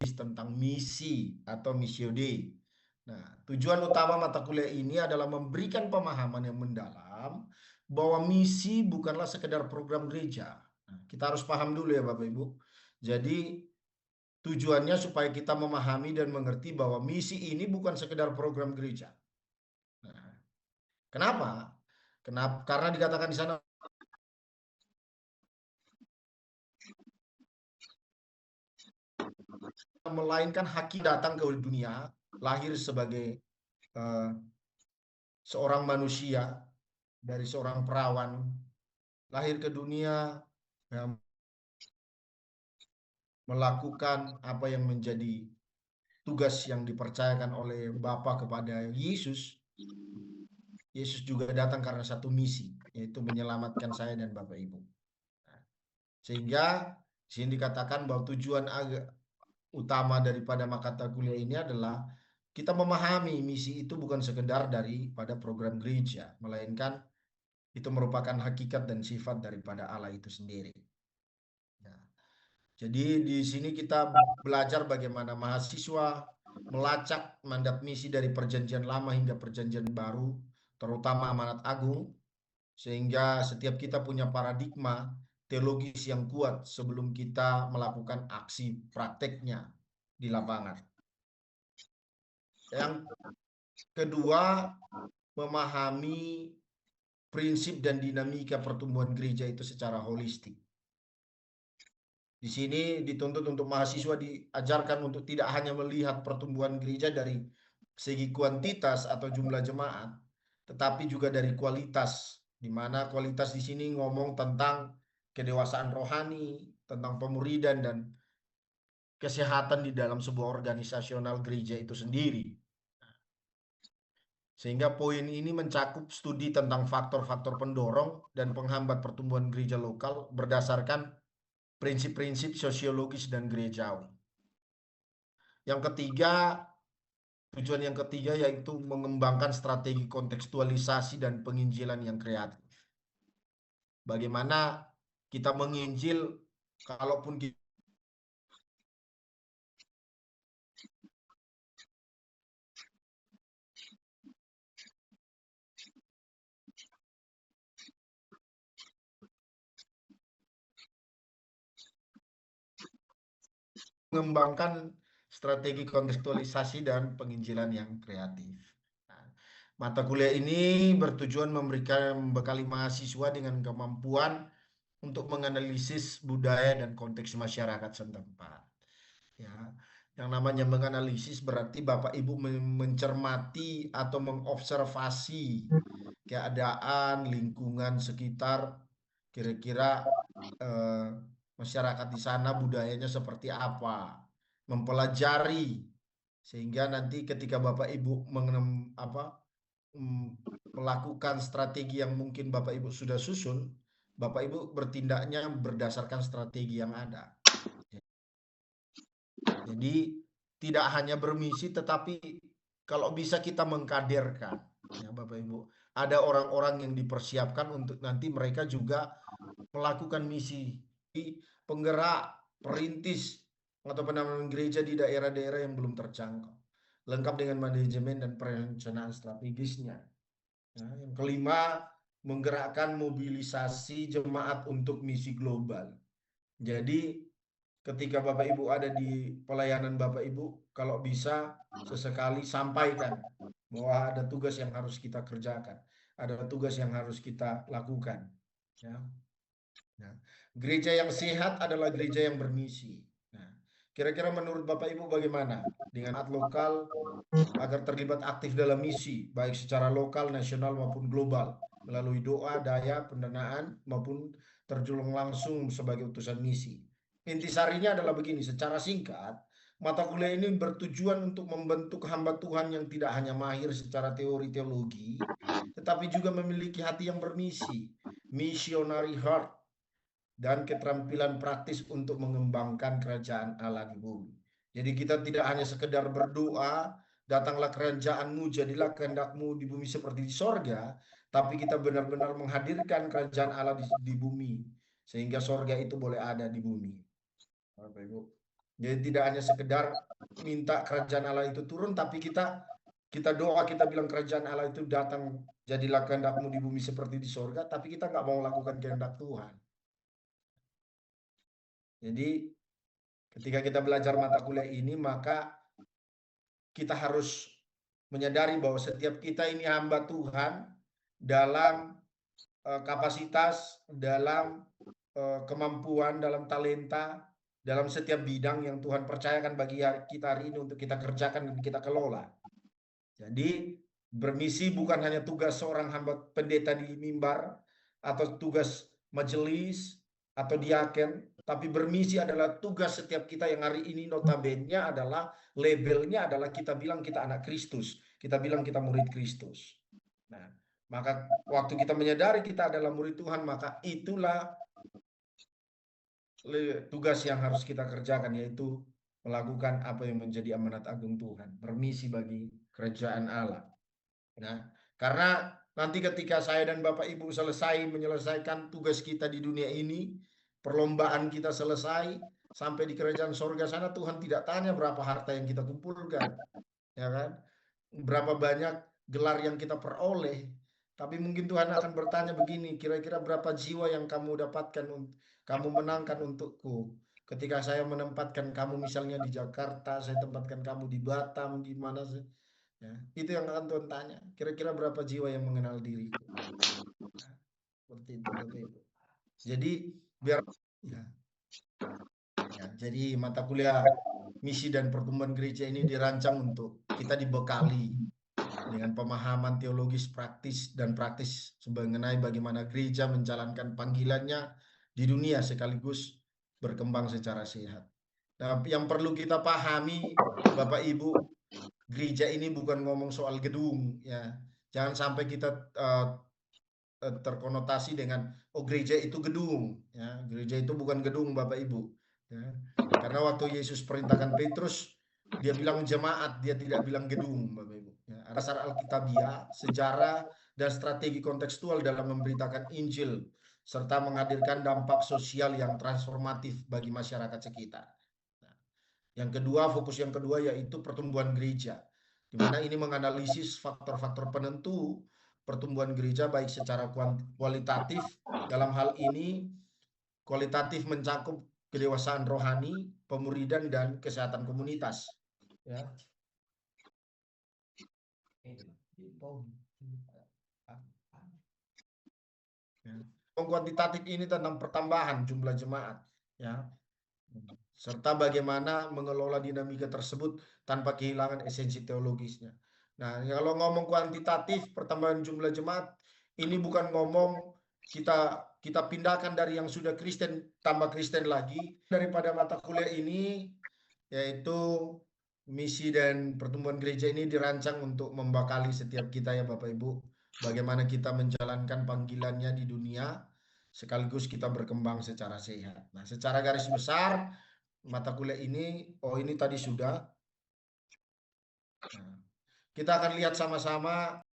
menganalisis tentang misi atau missio Dei. Nah, tujuan utama mata kuliah ini adalah memberikan pemahaman yang mendalam bahwa misi bukanlah sekedar program gereja. Nah, kita harus paham dulu ya Bapak Ibu. Jadi tujuannya supaya kita memahami dan mengerti bahwa misi ini bukan sekedar program gereja. Nah, kenapa? Kenapa? Karena dikatakan di sana melainkan haki datang ke dunia, lahir sebagai eh, seorang manusia dari seorang perawan, lahir ke dunia, ya, melakukan apa yang menjadi tugas yang dipercayakan oleh Bapa kepada Yesus. Yesus juga datang karena satu misi, yaitu menyelamatkan saya dan Bapak Ibu. Sehingga di sini dikatakan bahwa tujuan utama daripada mata kuliah ini adalah kita memahami misi itu bukan sekedar daripada program gereja, melainkan itu merupakan hakikat dan sifat daripada Allah itu sendiri. Ya. Jadi di sini kita belajar bagaimana mahasiswa melacak mandat misi dari perjanjian lama hingga perjanjian baru, terutama amanat agung, sehingga setiap kita punya paradigma teologis yang kuat sebelum kita melakukan aksi prakteknya di lapangan. Yang kedua, memahami prinsip dan dinamika pertumbuhan gereja itu secara holistik. Di sini dituntut untuk mahasiswa diajarkan untuk tidak hanya melihat pertumbuhan gereja dari segi kuantitas atau jumlah jemaat, tetapi juga dari kualitas, di mana kualitas di sini ngomong tentang kedewasaan rohani, tentang pemuridan dan kesehatan di dalam sebuah organisasional gereja itu sendiri. Sehingga poin ini mencakup studi tentang faktor-faktor pendorong dan penghambat pertumbuhan gereja lokal berdasarkan prinsip-prinsip sosiologis dan gerejawi. Yang ketiga, tujuan yang ketiga yaitu mengembangkan strategi kontekstualisasi dan penginjilan yang kreatif. Bagaimana kita menginjil kalaupun kita mengembangkan strategi kontekstualisasi dan penginjilan yang kreatif. Nah, mata kuliah ini bertujuan membekali mahasiswa dengan kemampuan untuk menganalisis budaya dan konteks masyarakat setempat. Ya, yang namanya menganalisis berarti Bapak Ibu mencermati atau mengobservasi keadaan lingkungan sekitar, kira-kira eh, masyarakat di sana budayanya seperti apa, mempelajari sehingga nanti ketika Bapak Ibu melakukan strategi yang mungkin Bapak Ibu sudah susun, Bapak Ibu bertindaknya berdasarkan strategi yang ada. Jadi tidak hanya bermisi tetapi kalau bisa kita mengkaderkan ya Bapak Ibu. Ada orang-orang yang dipersiapkan untuk nanti mereka juga melakukan misi penggerak, perintis atau penanaman gereja di daerah-daerah yang belum terjangkau. Lengkap dengan manajemen dan perencanaan strategisnya. Nah, yang kelima, menggerakkan mobilisasi jemaat untuk misi global. Jadi ketika Bapak Ibu ada di pelayanan Bapak Ibu, kalau bisa sesekali sampaikan bahwa ada tugas yang harus kita kerjakan, ada tugas yang harus kita lakukan. Ya. Nah, gereja yang sehat adalah gereja yang bermisi. Nah, kira-kira menurut Bapak Ibu bagaimana dengan at lokal agar terlibat aktif dalam misi, baik secara lokal, nasional maupun global, melalui doa, daya, pendanaan maupun terjun langsung sebagai utusan misi. Intisarinya adalah begini, secara singkat, mata kuliah ini bertujuan untuk membentuk hamba Tuhan yang tidak hanya mahir secara teori teologi, tetapi juga memiliki hati yang bermisi, missionary heart, dan keterampilan praktis untuk mengembangkan kerajaan Allah di bumi. Jadi kita tidak hanya sekedar berdoa, datanglah kerajaanmu, jadilah kehendakmu di bumi seperti di sorga, tapi kita benar-benar menghadirkan kerajaan Allah di bumi, sehingga sorga itu boleh ada di bumi. Bapak Ibu. Jadi tidak hanya sekedar minta kerajaan Allah itu turun, tapi kita doa, kita bilang kerajaan Allah itu datang, jadilah kehendakmu di bumi seperti di sorga, tapi kita nggak mau lakukan kehendak Tuhan. Jadi ketika kita belajar mata kuliah ini, maka kita harus menyadari bahwa setiap kita ini hamba Tuhan dalam kapasitas, dalam kemampuan, dalam talenta, dalam setiap bidang yang Tuhan percayakan bagi kita hari ini untuk kita kerjakan dan kita kelola. Jadi bermisi bukan hanya tugas seorang hamba pendeta di mimbar atau tugas majelis atau diaken, tapi bermisi adalah tugas setiap kita yang hari ini notabene adalah labelnya adalah kita bilang kita anak Kristus, kita bilang kita murid Kristus. Nah, maka waktu kita menyadari kita adalah murid Tuhan, maka itulah tugas yang harus kita kerjakan, yaitu melakukan apa yang menjadi amanat agung Tuhan, bermisi bagi kerajaan Allah. Nah, karena nanti ketika saya dan Bapak Ibu selesai menyelesaikan tugas kita di dunia ini, perlombaan kita selesai, sampai di kerajaan sorga sana, Tuhan tidak tanya berapa harta yang kita kumpulkan, ya kan? Berapa banyak gelar yang kita peroleh, tapi mungkin Tuhan akan bertanya begini, kira-kira berapa jiwa yang kamu dapatkan, kamu menangkan untukku. Ketika saya menempatkan kamu misalnya di Jakarta, saya tempatkan kamu di Batam, di mana, ya, itu yang akan Tuhan tanya. Kira-kira berapa jiwa yang mengenal diriku? Nah, seperti itu, Bapak Ibu. Jadi biar ya, ya, jadi mata kuliah misi dan pertumbuhan gereja ini dirancang untuk kita dibekali dengan pemahaman teologis praktis dan praktis mengenai bagaimana gereja menjalankan panggilannya di dunia sekaligus berkembang secara sehat. Nah, yang perlu kita pahami, Bapak Ibu, gereja ini bukan ngomong soal gedung, ya. Jangan sampai kita terkonotasi dengan gereja itu gedung, ya. Gereja itu bukan gedung, Bapak Ibu, ya. Karena waktu Yesus perintahkan Petrus, dia bilang jemaat, dia tidak bilang gedung, Bapak Ibu, ya. Dasar Alkitabiah, sejarah dan strategi kontekstual dalam memberitakan Injil serta menghadirkan dampak sosial yang transformatif bagi masyarakat sekitar. Nah, yang kedua, fokus yang kedua yaitu pertumbuhan gereja, di mana ini menganalisis faktor-faktor penentu pertumbuhan gereja baik secara kualitatif, dalam hal ini kualitatif mencakup kedewasaan rohani, pemuridan dan kesehatan komunitas. Ya. Ya. Kuantitatif ini tentang pertambahan jumlah jemaat, ya, serta bagaimana mengelola dinamika tersebut tanpa kehilangan esensi teologisnya. Nah, kalau ngomong kuantitatif pertambahan jumlah jemaat, ini bukan ngomong kita pindahkan dari yang sudah Kristen tambah Kristen lagi. Daripada mata kuliah ini, yaitu misi dan pertumbuhan gereja ini dirancang untuk membekali setiap kita, ya Bapak Ibu, bagaimana kita menjalankan panggilannya di dunia sekaligus kita berkembang secara sehat. Nah, secara garis besar mata kuliah ini, ini tadi sudah. Nah, kita akan lihat sama-sama